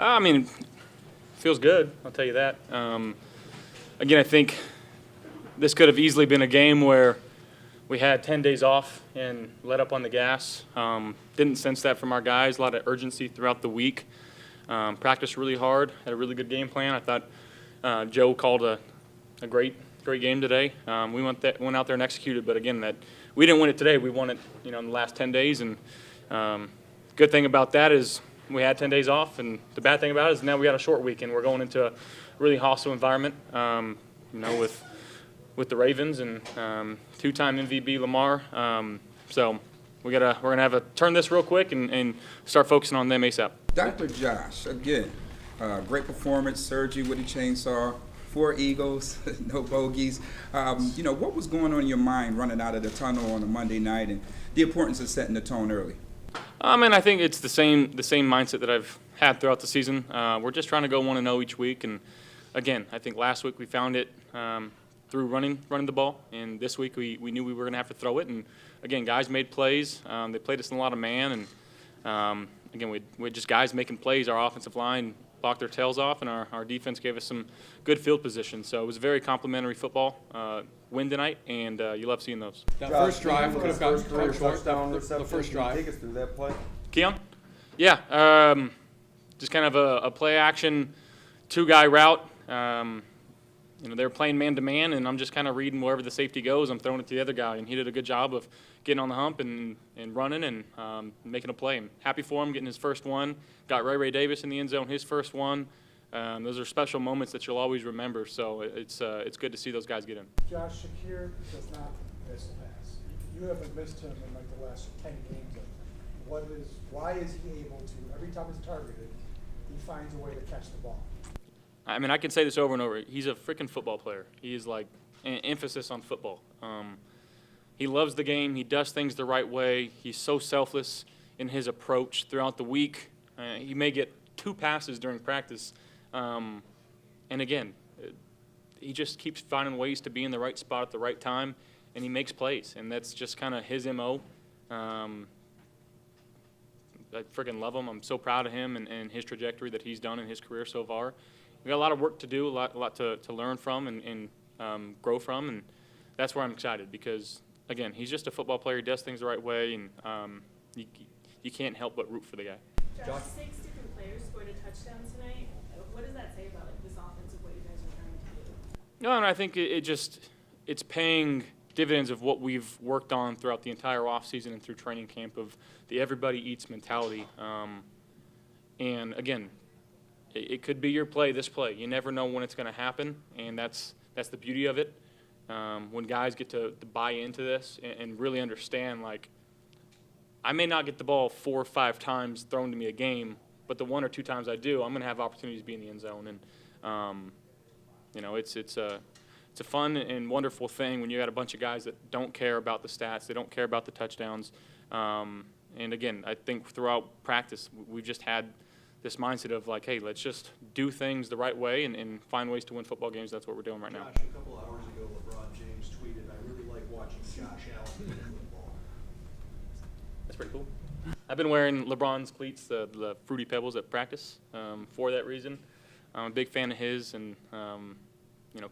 I mean, feels good, I'll tell you that. Again, I think this could have easily been a game where we had 10 days off and let up on the gas. Didn't sense that from our guys. A lot of urgency throughout the week. Practiced really hard. Had a really good game plan. I thought Joe called a great game today. We went out there and executed. But again, that we didn't win it today. We won it, in the last 10 days. And good thing about that is we had 10 days off. And the bad thing about it is now we got a short week and we're going into a really hostile environment. With the Ravens and two-time MVP Lamar. So we're gonna have to turn this real quick and start focusing on them ASAP. Dr. Josh, again, great performance. Sergi with the chainsaw, 4 eagles, no bogeys. What was going on in your mind running out of the tunnel on a Monday night, and the importance of setting the tone early? I think it's the same mindset that I've had throughout the season. We're just trying to go 1-0 each week, and again, I think last week we found it through running the ball, and this week we knew we were going to have to throw it. And again, guys made plays. They played us in a lot of man, and again, we had just guys making plays. Our offensive line blocked their tails off, and our defense gave us some good field position. So it was a very complimentary football win tonight, and you love seeing those. That first drive could have gotten cut short. The first drive. Take us through that play. Keon? Yeah, just kind of a play action, 2-guy route. They're playing man-to-man, and I'm just kind of reading wherever the safety goes. I'm throwing it to the other guy, and he did a good job of getting on the hump and running and making a play. I'm happy for him, getting his first one. Got Ray Davis in the end zone, his first one. Those are special moments that you'll always remember, so it's good to see those guys get in. Josh, Shakir does not miss a pass. You haven't missed him in the last 10 games. Why is he able to, every time he's targeted, he finds a way to catch the ball? I mean, I can say this over and over. He's a freaking football player. He is like an emphasis on football. He loves the game. He does things the right way. He's so selfless in his approach throughout the week. He may get 2 passes during practice. And again, he just keeps finding ways to be in the right spot at the right time, and he makes plays. And that's just kind of his MO. I freaking love him. I'm so proud of him and his trajectory that he's done in his career so far. We got a lot of work to do, a lot to learn from and grow from, and that's where I'm excited because, again, he's just a football player. He does things the right way, and you can't help but root for the guy. Josh, 6 different players scored a touchdown tonight. What does that say about this offense of what you guys are trying to do? No, and I think it's paying dividends of what we've worked on throughout the entire offseason and through training camp of the everybody eats mentality. And again, it could be your play, this play. You never know when it's going to happen, and that's the beauty of it. When guys get to buy into this and really understand, like, I may not get the ball 4 or 5 times thrown to me a game, but the 1 or 2 times I do, I'm going to have opportunities to be in the end zone. And it's a fun and wonderful thing when you got a bunch of guys that don't care about the stats, they don't care about the touchdowns. And again, I think throughout practice we've just had this mindset of like, hey, let's just do things the right way and find ways to win football games. That's what we're doing right now. Josh, a couple hours ago, LeBron James tweeted, "I really like watching Josh Allen play football." That's pretty cool. I've been wearing LeBron's cleats, the Fruity Pebbles at practice for that reason. I'm a big fan of his, and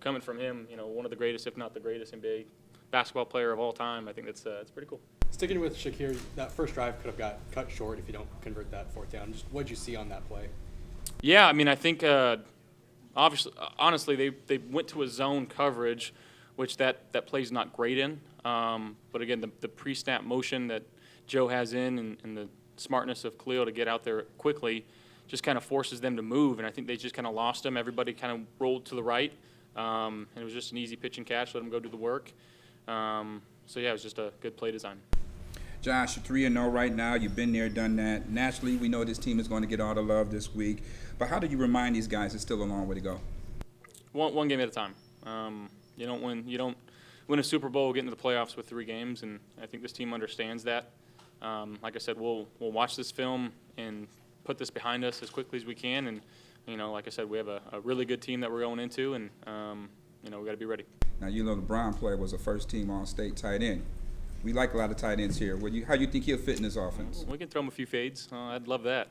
coming from him, one of the greatest, if not the greatest NBA basketball player of all time, I think that's pretty cool. Sticking with Shakir, that first drive could have got cut short if you don't convert that 4th down. Just what did you see on that play? Yeah, I mean, I think honestly, they went to a zone coverage, which that play's not great in. But again, the pre-snap motion that Joe has and the smartness of Khalil to get out there quickly just kind of forces them to move, and I think they just kind of lost him. Everybody kind of rolled to the right, and it was just an easy pitch and catch, let them go do the work. So, yeah, it was just a good play design. Josh, you're 3-0 right now. You've been there, done that. Naturally, we know this team is going to get all the love this week. But how do you remind these guys it's still a long way to go? One game at a time. You don't win a Super Bowl, get into the playoffs with 3 games, and I think this team understands that. Like I said, we'll watch this film and put this behind us as quickly as we can. And like I said, we have a really good team that we're going into, and we got to be ready. Now, the Brown player was a first-team All-State tight end. We like a lot of tight ends here. How do you think he'll fit in this offense? We can throw him a few fades. I'd love that.